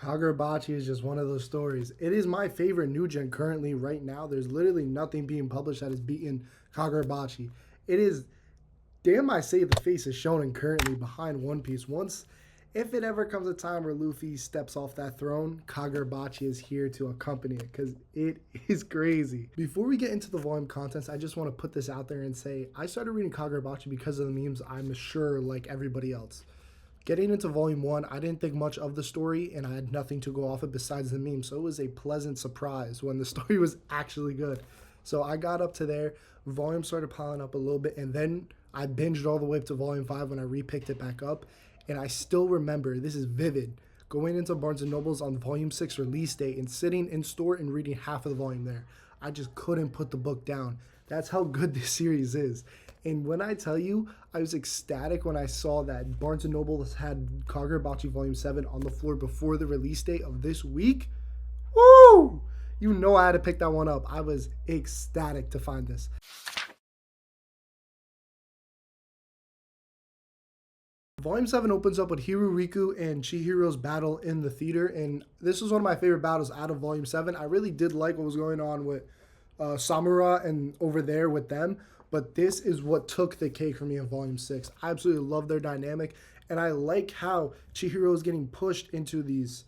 Kagurabachi is just one of those stories. It is my favorite new gen currently right now. There's literally nothing being published that has beaten Kagurabachi. It is, damn, I say the face is Shonen currently behind One Piece. Once, if it ever comes a time where Luffy steps off that throne, Kagurabachi is here to accompany it because it is crazy. Before we get into the volume contents, I just want to put this out there and say I started reading Kagurabachi because of the memes, I'm sure, like everybody else. Getting into volume 1, I didn't think much of the story and I had nothing to go off it besides the meme. So it was a pleasant surprise when the story was actually good. So I got up to there, volume started piling up a little bit, and then I binged all the way up to volume 5 when I repicked it back up. And I still remember, this is vivid, going into Barnes & Noble's on volume 6 release day and sitting in store and reading half of the volume there. I just couldn't put the book down. That's how good this series is. And when I tell you, I was ecstatic when I saw that Barnes & Noble had Kagurabachi Volume 7 on the floor before the release date of this week. Woo! You know I had to pick that one up. I was ecstatic to find this. Volume 7 opens up with Hiruriku and Chihiro's battle in the theater, and this was one of my favorite battles out of Volume 7. I really did like what was going on with Samura and over there with them, but this is what took the cake for me in Volume 6. I absolutely love their dynamic, and I like how Chihiro is getting pushed into these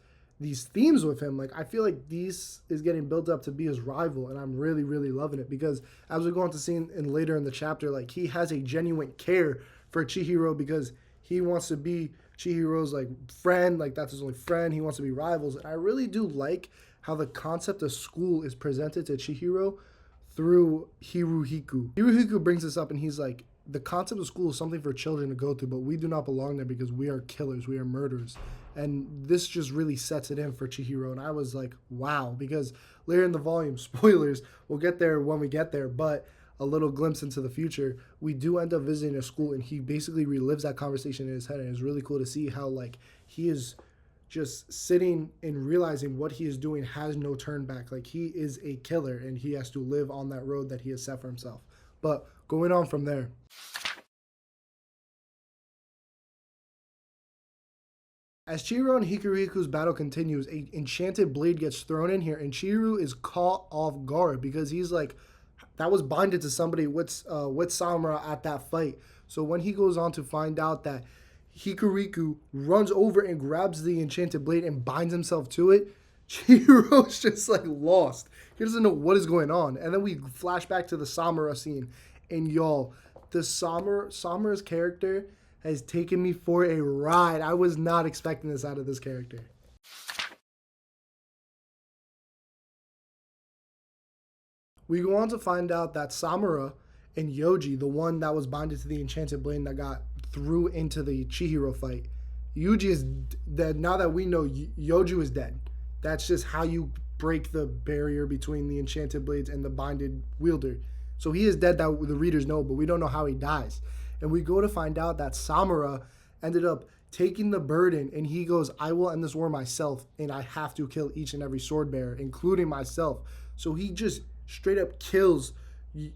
themes with him. Like, I feel like these is getting built up to be his rival, and I'm really, really loving it because as we go on to see in later in the chapter, like, he has a genuine care for Chihiro because he wants to be Chihiro's, like, friend. Like, that's his only friend. He wants to be rivals. And I really do like how the concept of school is presented to Chihiro through Hiruhiku. Hiruhiku brings this up, and he's like, the concept of school is something for children to go through, but we do not belong there because we are killers. We are murderers. And this just really sets it in for Chihiro. And I was like, wow, because later in the volume, spoilers, we'll get there when we get there, but a little glimpse into the future, we do end up visiting a school, and he basically relives that conversation in his head. And it's really cool to see how, like, he is just sitting and realizing what he is doing has no turn back. Like, he is a killer and he has to live on that road that he has set for himself. But going on from there, as Chihiro and Hikiriku's battle continues, a enchanted blade gets thrown in here, and Chihiro is caught off guard because he's like, that was binded to somebody with Samura at that fight. So when he goes on to find out that Hikiriku runs over and grabs the enchanted blade and binds himself to it, Chihiro's just like lost. He doesn't know what is going on. And then we flash back to the Samura scene. And y'all, the Samura's character has taken me for a ride. I was not expecting this out of this character. We go on to find out that Samura and Yoji, the one that was binded to the enchanted blade that got through into the Chihiro fight, Yuji is dead. Now that we know Yoji is dead, that's just how you break the barrier between the enchanted blades and the binded wielder. So he is dead, that the readers know, but we don't know how he dies. And we go to find out that Samura ended up taking the burden, and he goes, I will end this war myself, and I have to kill each and every sword bearer, including myself. So he just straight up kills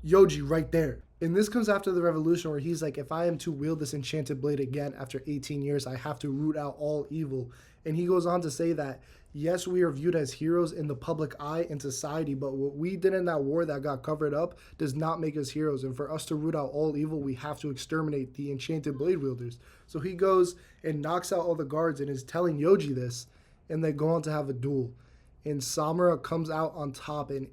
Yoji right there. And this comes after the revolution where he's like, if I am to wield this enchanted blade again after 18 years, I have to root out all evil. And he goes on to say that, yes, we are viewed as heroes in the public eye in society, but what we did in that war that got covered up does not make us heroes. And for us to root out all evil, we have to exterminate the enchanted blade wielders. So he goes and knocks out all the guards and is telling Yoji this, and they go on to have a duel. And Samura comes out on top, and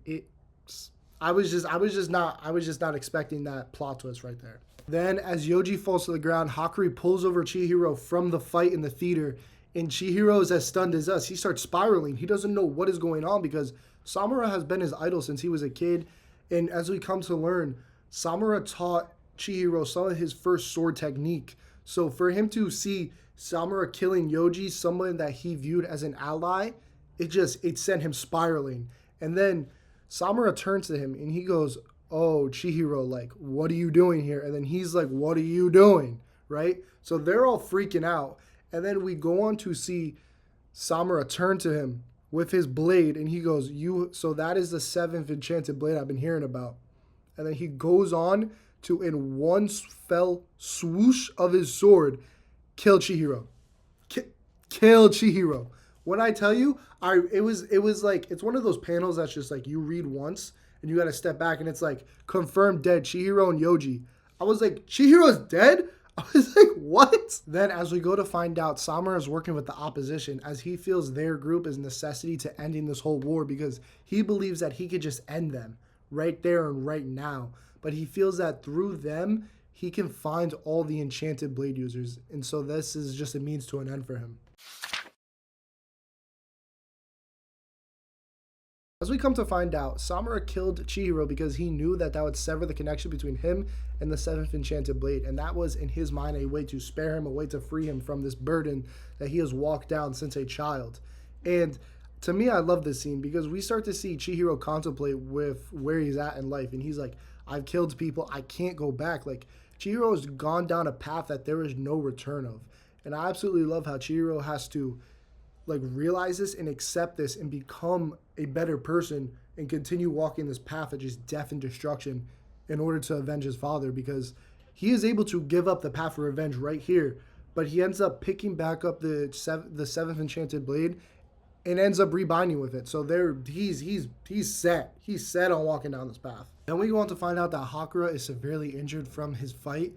I was just not expecting that plot twist right there. Then as Yoji falls to the ground, Hakuri pulls over Chihiro from the fight in the theater, and Chihiro is as stunned as us. He starts spiraling. He doesn't know what is going on because Samura has been his idol since he was a kid. And as we come to learn, Samura taught Chihiro some of his first sword technique. So for him to see Samura killing Yoji, someone that he viewed as an ally, it sent him spiraling. And then Samura turns to him and he goes, oh, Chihiro, like, what are you doing here? And then he's like, what are you doing? Right? So they're all freaking out. And then we go on to see Samura turn to him with his blade, and he goes, so that is the 7th enchanted blade I've been hearing about. And then he goes on to, in one fell swoosh of his sword, kill Chihiro. Kill Chihiro. When I tell you, it was like it's one of those panels that's just like you read once and you got to step back and it's like confirmed dead Chihiro and Yoji. I was like, Chihiro's dead? I was like, what? Then as we go to find out, Samura is working with the opposition as he feels their group is necessity to ending this whole war because he believes that he could just end them right there and right now. But he feels that through them, he can find all the enchanted blade users. And so this is just a means to an end for him. As we come to find out, Samura killed Chihiro because he knew that that would sever the connection between him and the seventh enchanted blade, and that was in his mind a way to spare him, a way to free him from this burden that he has walked down since a child. And to me, I love this scene because we start to see Chihiro contemplate with where he's at in life, and he's like, I've killed people, I can't go back. Like, Chihiro has gone down a path that there is no return of. And I absolutely love how Chihiro has to like realize this and accept this and become a better person and continue walking this path of just death and destruction in order to avenge his father, because he is able to give up the path of revenge right here, but he ends up picking back up the seventh enchanted blade and ends up rebinding with it. So there he's set. He's set on walking down this path. Then we go on to find out that Hakura is severely injured from his fight,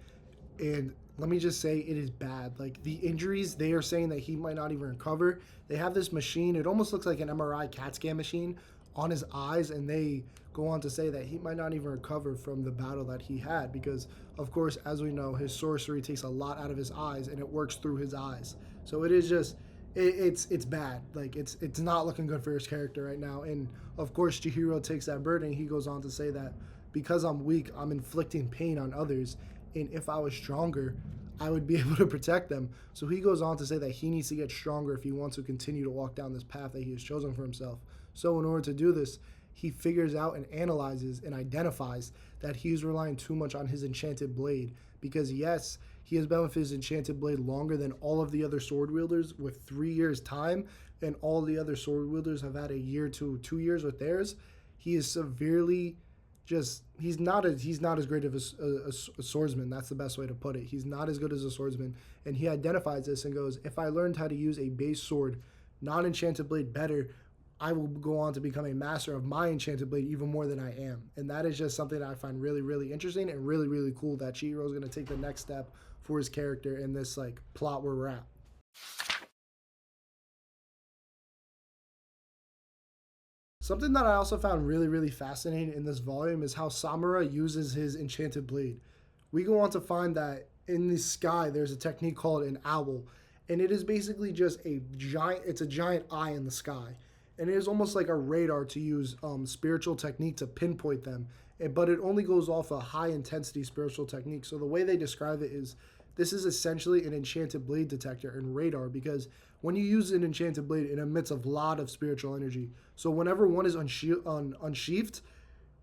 and let me just say it is bad. Like the injuries, they are saying that he might not even recover. They have this machine, it almost looks like an MRI CAT scan machine on his eyes, and they go on to say that he might not even recover from the battle that he had because, of course, as we know, his sorcery takes a lot out of his eyes and it works through his eyes. So it is just, it's bad. Like it's not looking good for his character right now. And of course, Chihiro takes that burden. He goes on to say that because I'm weak, I'm inflicting pain on others, and if I was stronger, I would be able to protect them. So he goes on to say that he needs to get stronger if he wants to continue to walk down this path that he has chosen for himself. So in order to do this, he figures out and analyzes and identifies that he's relying too much on his enchanted blade because yes, he has been with his enchanted blade longer than all of the other sword wielders with 3 years time, and all the other sword wielders have had a year to 2 years with theirs. He is severely just he's not as great of a swordsman. That's the best way to put it. He's not as good as a swordsman, and he identifies this and goes, if I learned how to use a base sword, non-enchanted blade better, I will go on to become a master of my enchanted blade even more than I am. And that is just something that I find really, really interesting and really, really cool that Chihiro is going to take the next step for his character in this like plot where we're at. Something that I also found really, really fascinating in this volume is how Samura uses his enchanted blade. We go on to find that in the sky, there's a technique called an owl, and it is basically just it's a giant eye in the sky. And it is almost like a radar to use spiritual technique to pinpoint them, but it only goes off a high intensity spiritual technique. So the way they describe it is this is essentially an enchanted blade detector and radar because when you use an enchanted blade, it emits a lot of spiritual energy. So whenever one is unsheathed,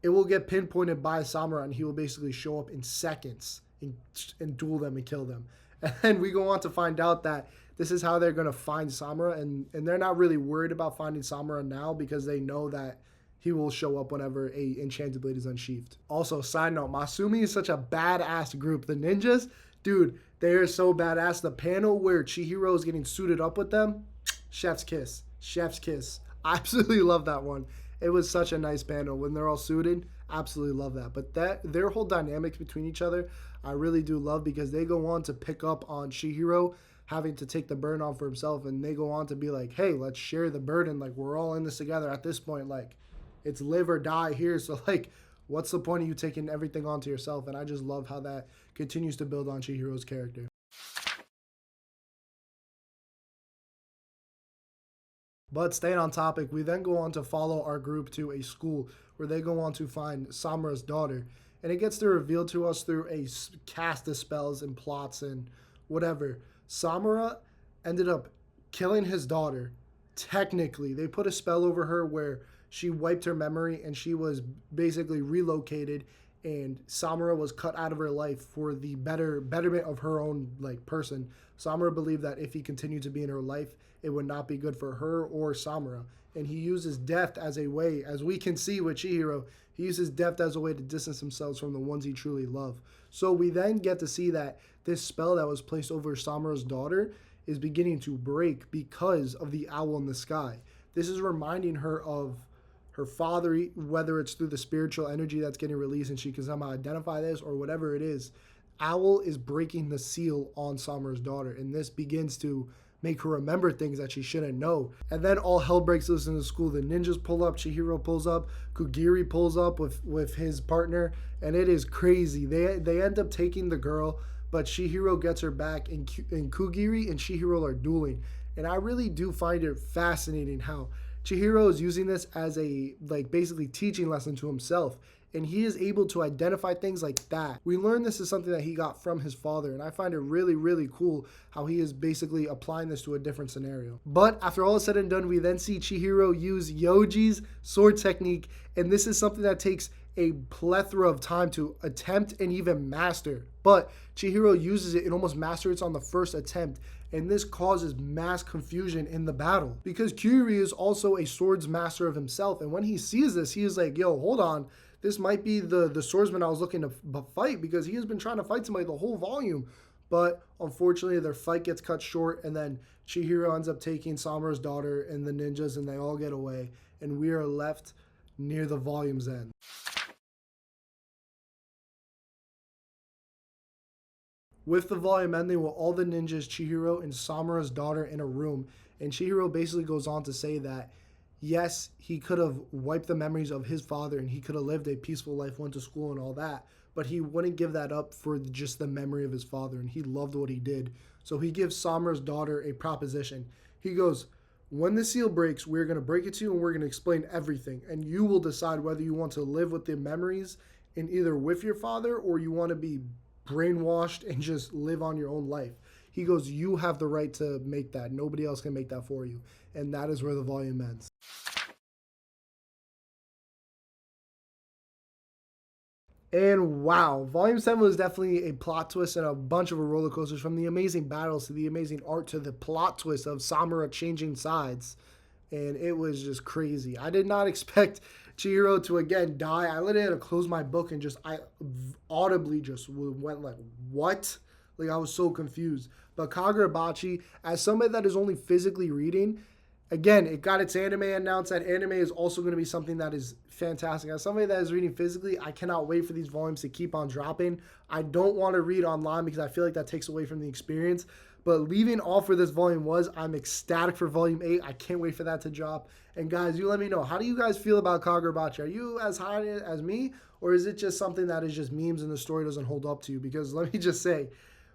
it will get pinpointed by Samura and he will basically show up in seconds and duel them and kill them. And then we go on to find out that this is how they're going to find Samura, and they're not really worried about finding Samura now because they know that he will show up whenever a enchanted blade is unsheathed. Also, side note, Masumi is such a badass group. The ninjas, dude, they are so badass. The panel where Chihiro is getting suited up with them, chef's kiss. Chef's kiss. I absolutely love that one. It was such a nice panel when they're all suited. Absolutely love that. But their whole dynamics between each other, I really do love because they go on to pick up on Chihiro having to take the burden on for himself, and they go on to be like, hey, let's share the burden. Like, we're all in this together at this point. Like, it's live or die here. So, like, what's the point of you taking everything onto yourself? And I just love how that continues to build on Chihiro's character. But staying on topic, we then go on to follow our group to a school where they go on to find Samura's daughter. And it gets to reveal to us through a cast of spells and plots and whatever. Samura ended up killing his daughter. Technically, they put a spell over her where she wiped her memory and she was basically relocated, and Samura was cut out of her life for the betterment of her own like person. Samura believed that if he continued to be in her life, it would not be good for her or Samura. And he uses death as a way, as we can see with Chihiro, he uses death as a way to distance himself from the ones he truly loved. So we then get to see that this spell that was placed over Samura's daughter is beginning to break because of the owl in the sky. This is reminding her of her father, whether it's through the spiritual energy that's getting released and she can somehow identify this or whatever it is. Owl is breaking the seal on Samura's daughter, and this begins to make her remember things that she shouldn't know. And then all hell breaks loose in the school. The ninjas pull up, Chihiro pulls up, Kugiri pulls up with his partner, and it is crazy. They end up taking the girl, but Chihiro gets her back, and Kugiri and Chihiro are dueling. And I really do find it fascinating how Chihiro is using this as a, like, basically teaching lesson to himself. And he is able to identify things like that. We learn this is something that he got from his father, and I find it really, really cool how he is basically applying this to a different scenario. But after all is said and done, we then see Chihiro use Yoji's sword technique, and this is something that takes a plethora of time to attempt and even master. But Chihiro uses it and almost masters it on the first attempt, and this causes mass confusion in the battle. Because Kyuri is also a swords master of himself, and when he sees this, he is like, yo, hold on. This might be the swordsman I was looking to fight, because he has been trying to fight somebody the whole volume. But unfortunately, their fight gets cut short, and then Chihiro ends up taking Samura's daughter and the ninjas, and they all get away. And we are left near the volume's end. With the volume ending with all the ninjas, Chihiro, and Samura's daughter in a room. And Chihiro basically goes on to say that yes, he could have wiped the memories of his father and he could have lived a peaceful life, went to school and all that, but he wouldn't give that up for just the memory of his father, and he loved what he did. So he gives Samura's daughter a proposition. He goes, when the seal breaks, we're going to break it to you and we're going to explain everything, and you will decide whether you want to live with the memories and either with your father or you want to be brainwashed and just live on your own life. He goes, you have the right to make that. Nobody else can make that for you. And that is where the volume ends. And wow, Volume 7 was definitely a plot twist and a bunch of roller coasters, from the amazing battles to the amazing art to the plot twist of Samura changing sides. And it was just crazy. I did not expect Chihiro to again die. I literally had to close my book and I audibly just went like, what? Like, I was so confused. But Kagurabachi, as somebody that is only physically reading, again, it got its anime announced. That anime is also going to be something that is fantastic. As somebody that is reading physically, I cannot wait for these volumes to keep on dropping. I don't want to read online because I feel like that takes away from the experience. But leaving off where this volume was, I'm ecstatic for volume 8. I can't wait for that to drop. And guys, you let me know, how do you guys feel about Kagurabachi? Are you as high as me? Or is it just something that is just memes and the story doesn't hold up to you? Because let me just say,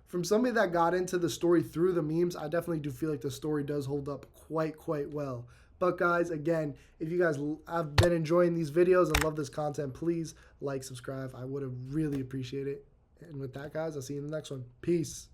from somebody that got into the story through the memes, I definitely do feel like the story does hold up quite well. But guys, again, if you guys have been enjoying these videos and love this content, please like, subscribe. I would have really appreciated it. And with that, guys, I'll see you in the next one. Peace.